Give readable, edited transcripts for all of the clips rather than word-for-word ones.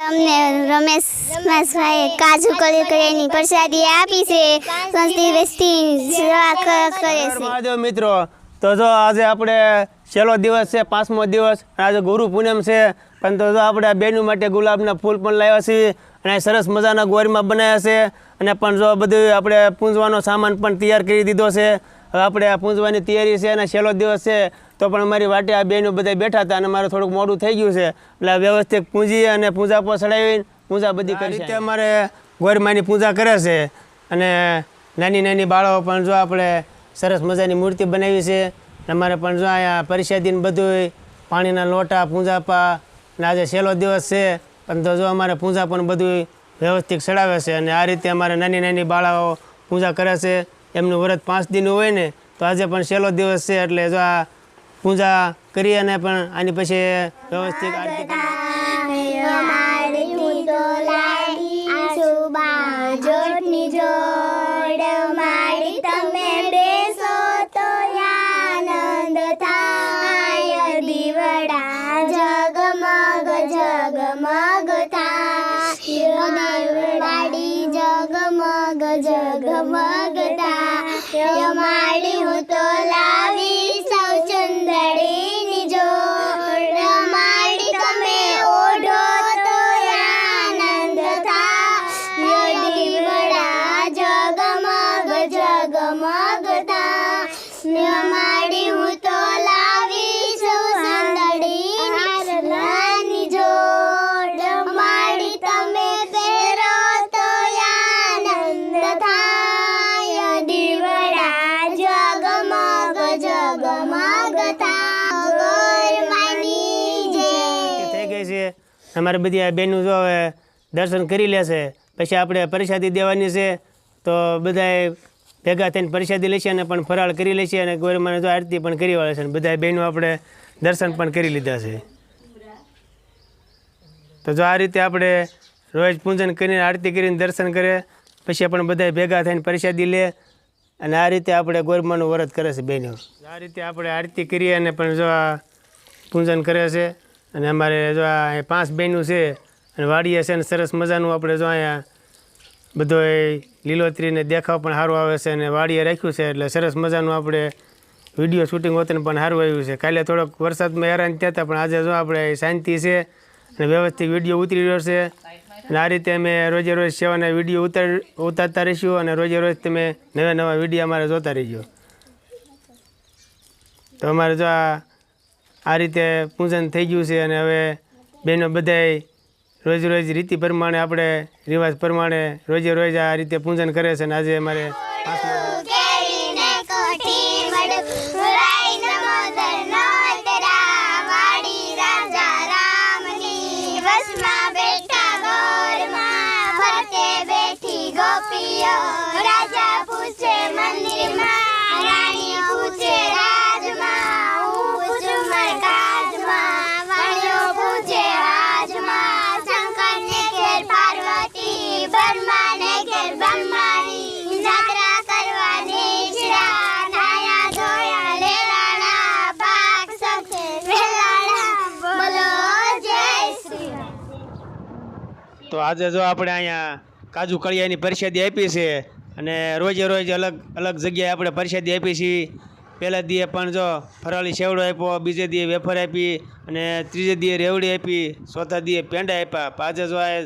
અમને રમેશભાઈ કાજુ કળીની પ્રસાદી આપી છે. સંસ્થી વસ્તી સેવા કરે છે. મહાદેવ મિત્રો, તો જો આજે આપણે છેલ્લો દિવસ છે, 5મો દિવસ. આજે ગુરુ પૂનમ છે, પણ તો જો આપણે બેનું માટે ગુલાબના ફૂલ પણ લાવ્યા છીએ અને સરસ મજાના ગોરમાં બનાવ્યા છે. અને પણ જો બધું આપણે પૂંજવાનો સામાન પણ તૈયાર કરી દીધો છે. હવે આપણે આ પૂંજવાની તૈયારી છે અને છેલ્લો દિવસ છે, તો પણ અમારી વાટે આ બેનું બધા બેઠા હતા અને મારે થોડુંક મોડું થઈ ગયું છે, એટલે વ્યવસ્થિત પૂંજી અને પૂજા પર ચડાવીને પૂજા બધી કરી રીતે અમારે ગોરમાની પૂજા કરે છે. અને નાની નાની બાળકો પણ જો આપણે સરસ મજાની મૂર્તિ બનાવી છે. અમારે પણ જો અહીંયા પરિષદીને બધું પાણીના લોટા પૂજાપા અને આજે છેલ્લો દિવસ છે, પણ તો જો અમારે પૂજા પણ બધું વ્યવસ્થિત ચડાવે છે. અને આ રીતે અમારે નાની નાની બાળાઓ પૂજા કરે છે. એમનું વ્રત 5 દિનનું હોય ને, તો આજે પણ છેલ્લો દિવસ છે, એટલે જો આ પૂજા કરી અને પણ આની પછી વ્યવસ્થિત આરતી જગમગતા માડી હું તો લાવી સૌ ચંદડીની જોડ. માડી તમે ઓઢો તો આનંદ થાય. દીવડા જગમગ જગમગતા માડી હું તો લાવી સૌ ચંદડીની જોડ. માડી તમે પહેરો તો આનંદ થાય. દીવડા જગમગ જગમગતા ગોરમાની જય. થઈ ગઈ છે. અમારે બધી આ બહેનો જો હવે દર્શન કરી લેશે, પછી આપણે પ્રસાદી દેવાની છે, તો બધાએ ભેગા થઈને પ્રસાદી લેશે અને પણ ફરાળ કરી લેશે અને ગોરમાને જો આરતી પણ કરી વાળે છે. અને બધા બહેનો આપણે દર્શન પણ કરી લીધા છે. તો જો આ રીતે આપણે રોજ પૂજન કરીને આરતી કરીને દર્શન કરે, પછી પણ બધા ભેગા થઈને પ્રસાદી લે અને આ રીતે આપણે ગોરમાનું વ્રત કરે છે બહેનો. આ રીતે આપણે આરતી કરીએ અને પણ જો આ પૂજન કરે છે. અને અમારે જો આ 5 બહેનો છે અને વાડીએ છે, ને સરસ મજાનું આપણે જો અહીંયા બધો લીલોતરીને દેખાવ પણ સારું આવે છે અને વાડીએ રાખ્યું છે, એટલે સરસ મજાનું આપણે વિડીયો શૂટિંગ હોતું પણ સારું આવ્યું છે. કાલે થોડોક વરસાદમાં હેરાન થયા હતા, પણ આજે જો આપણે શાંતિ છે અને વ્યવસ્થિત વિડીયો ઉતરી રહ્યો છે. અને આ રીતે અમે રોજે રોજ સેવાના વિડીયો ઉતારતા રહીશું અને રોજે રોજ તમે નવા નવા વિડીયો અમારે જોતા રહીજો. તો અમારે જો આ રીતે પૂજન થઈ ગયું છે અને હવે બહેનો બધાય રોજ રોજ રીતિ પ્રમાણે આપણે રિવાજ પ્રમાણે રોજે રોજ આ રીતે પૂજન કરે છે. અને આજે અમારે રાજા પૂછે મંદિરમાં, રાણી પૂછે રાજમાં, હું પૂછું મરકાજમાં, વાણીઓ પૂછે રાજમાં. શંકર ને ઘેર પાર્વતી, બ્રહ્મા ને ઘેર બ્રહ્માણી, જાત્રા કરવા નીકળ્યા, નાયા ધોયા લેલાણા, પાક સાથે વેલાણા, બોલો જય શ્રી રામ. તો આજે જો આપણે અહીંયા કાજુ કળિયાની પ્રસાદી આપી છે અને રોજે રોજ અલગ અલગ જગ્યાએ આપણે પ્રસાદી આપી છીએ. પહેલા દીએ પણ જો ફરાળી સેવડો આપ્યો, બીજે દીએ વેફર આપી અને ત્રીજે દીએ રેવડી આપી, ચોથા દીએ પેંડા આપ્યા. આજે જો આ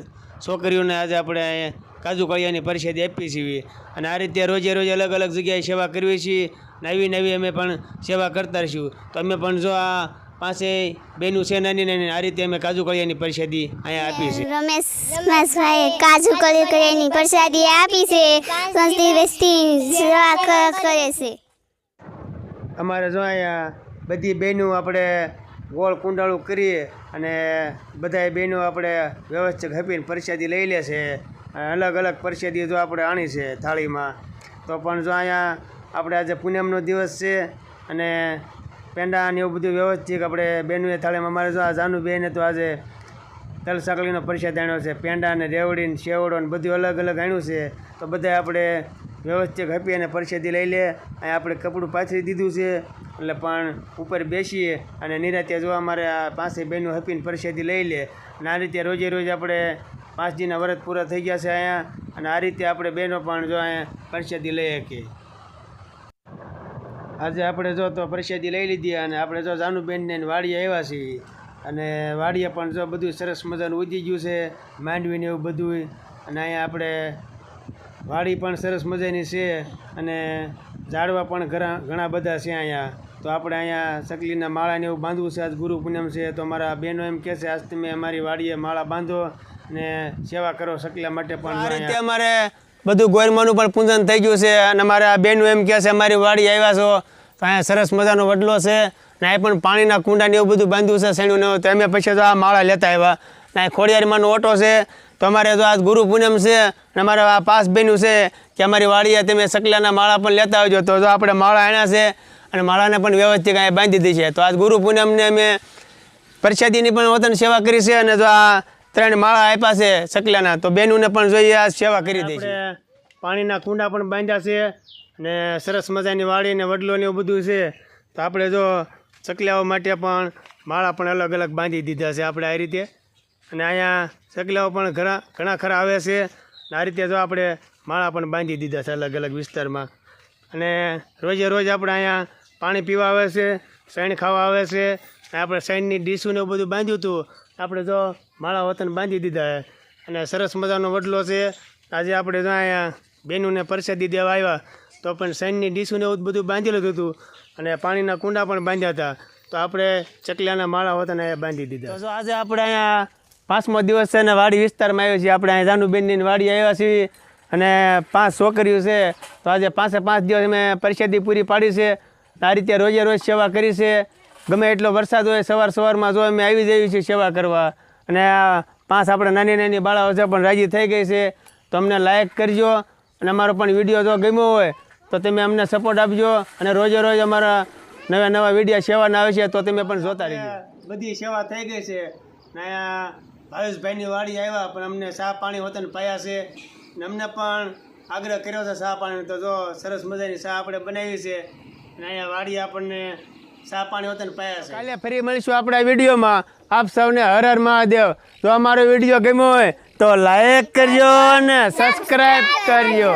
છોકરીઓને આજે આપણે કાજુ કળિયાની પ્રસાદી આપી છીએ. અને આ રીતે રોજે રોજ અલગ અલગ જગ્યાએ સેવા કરવી છીએ. નવી નવી અમે પણ સેવા કરતા રહીશું. તો અમે પણ જો આ પાસે બેનું છે નાની નાની, આ રીતે અમે કાજુ કળિયાની પ્રસાદી અહીંયા આપી છે. રમેશભાઈ કાજુ કળીની પ્રસાદી આપી છે. સંસ્થી વસ્તી સેવા કરે છે. અમારે જો અહીંયા બધી બહેનો આપણે ગોળ કુંડાળું કરીએ અને બધા બહેનો આપણે વ્યવસ્થિત હપીને પ્રસાદી લઈ લે છે. અલગ અલગ પ્રસાદી જો આપણે આણી છે થાળીમાં. તો પણ જો અહીંયા આપણે આજે પૂનમનો દિવસ છે અને પેંડા ને એવું બધું વ્યવસ્થિત આપણે બહેનોએ થાળીમાં. અમારે જો આ જાનુબેને તો આજે તલ સાકળીનો પ્રસાદ આણ્યો છે, પેંડા ને રેવડી ને સેવડો ને બધું અલગ અલગ આણ્યું છે. તો બધા આપણે વ્યવસ્થિત હપી અને પ્રસાદી લઈ લે. અહીંયા આપણે કપડું પાથરી દીધું છે એટલે પણ ઉપર બેસીએ અને નિરાતે જો અમારે આ પાસે બહેનો હપીને પ્રસાદી લઈ લે અને આ રીતે રોજે રોજ આપણે 5 દીના વ્રત પૂરા થઈ ગયા છે અહીંયા અને આ રીતે આપણે બહેનો પણ જો અહીંયા પ્રસાદી લઈ શકીએ. આજે આપણે જો તો પ્રસાદી લઈ લીધી અને આપણે જો જાનુબેનને વાડીએ આવ્યા છીએ અને વાડીએ પણ જો બધું સરસ મજાનું ઉજી ગયું છે, માંડવીને એવું બધું. અને અહીંયા આપણે વાડી પણ સરસ મજાની છે અને ઝાડવા પણ ઘણા બધા છે અહીંયા. તો આપણે અહીંયા ચકલીના માળાને એવું બાંધવું છે. આજ ગુરુ પૂનમ છે તો મારા બહેનો એમ કહે છે આજ તમે અમારી વાડીએ માળા બાંધો અને સેવા કરો ચકલા માટે પણ. આ રીતે અમારે બધું ગોરમાનું પણ પૂજન થઈ ગયું છે અને મારા બહેનો એમ કહે છે અમારી વાડી આવ્યા છો તો અહીંયા સરસ મજાનો વડલો છે ને આ પણ પાણીના કુંડાને એવું બધું બાંધ્યું છે શેણું ને. તો અમે પછી તો આ માળા લેતા આવ્યા ને ખોડિયારીમાંનો ઓટો છે. તો અમારે તો આજ ગુરુ પૂનમ છે અને અમારે આ 5 બહેનું છે કે અમારી વાડીએ તમે ચકલાના માળા પણ લેતા આવજો. તો જો આપણે માળા આણ્યા છે અને માળાને પણ વ્યવસ્થિત અહીંયા બાંધી દીધી છે. તો આજ ગુરુ પૂનમને અમે પ્રસાદીની પણ વતન સેવા કરી છે અને જો આ 3 માળા આપ્યા છે ચકલાના તો બહેનોને પણ જોઈએ આ સેવા કરી દઈ છે. પાણીના કુંડા પણ બાંધ્યા છે અને સરસ મજાની વાડી ને વડલો ને એવું બધું છે. તો આપણે જો ચકલાઓ માટે પણ માળા પણ અલગ અલગ બાંધી દીધા છે આપણે આ રીતે. અને અહીંયા ચકલાઓ પણ ઘણા ખરા આવે છે. આ રીતે જો આપણે માળા પણ બાંધી દીધા છે અલગ અલગ વિસ્તારમાં. અને રોજે રોજ આપણે અહીંયા પાણી પીવા આવે છે, સૈણ ખાવા આવે છે. આપણે સૈણની ડીશું ને એવું બધું બાંધ્યું હતું આપણે જો માળા વતન બાંધી દીધા અને સરસ મજાનો વડલો છે. આજે આપણે જો અહીંયા બહેનોને પ્રસાદી દેવા આવ્યા તો પણ સૈણની ડીશું ને એવું બધું બાંધી લીધું હતું અને પાણીના કુંડા પણ બાંધ્યા હતા. તો આપણે ચકલાના માળા વતન અહીંયા બાંધી દીધા. તો આજે આપણે અહીંયા 5મો દિવસ છે અને વાડી વિસ્તારમાં આવ્યો છીએ. આપણે અહીંયા જાનુબેનની વાડી આવ્યા છીએ અને 5 છોકરીઓ છે. તો આજે 5 દિવસ અમે પ્રસાદી પૂરી પાડી છે. આ રીતે રોજે રોજ સેવા કરી છે. ગમે એટલો વરસાદ હોય સવારમાં જો અમે આવી જઈએ છીએ સેવા કરવા. અને આ 5 આપણે નાની બાળાઓ છે પણ રાજી થઈ ગઈ છે. તો અમને લાઈક કરજો અને અમારો પણ વિડીયો જો ગમ્યો હોય તો તમે અમને સપોર્ટ આપજો અને રોજે રોજ અમારા નવા વિડીયો સેવાના આવે છે તો તમે પણ જોતા રહેજો. બધી સેવા થઈ ગઈ છે ને અહીંયા ભાવેશભાઈની વાડી આવ્યા પણ અમને ચા પાણી વતન પાયા છે ને અમને પણ આગ્રહ કર્યો છે ચા પાણી. તો જો સરસ મજાની ચા આપણે બનાવી છે અને અહીંયા વાડી આપણને ચા પાણી વતન પાયા છે. કાલે ફરી મળીશું આપણા વિડીયોમાં. આપ સૌને હર હર મહાદેવ. જો અમારો વિડીયો ગમ્યો હોય તો લાઈક કરજો અને સબસ્ક્રાઈબ કરજો.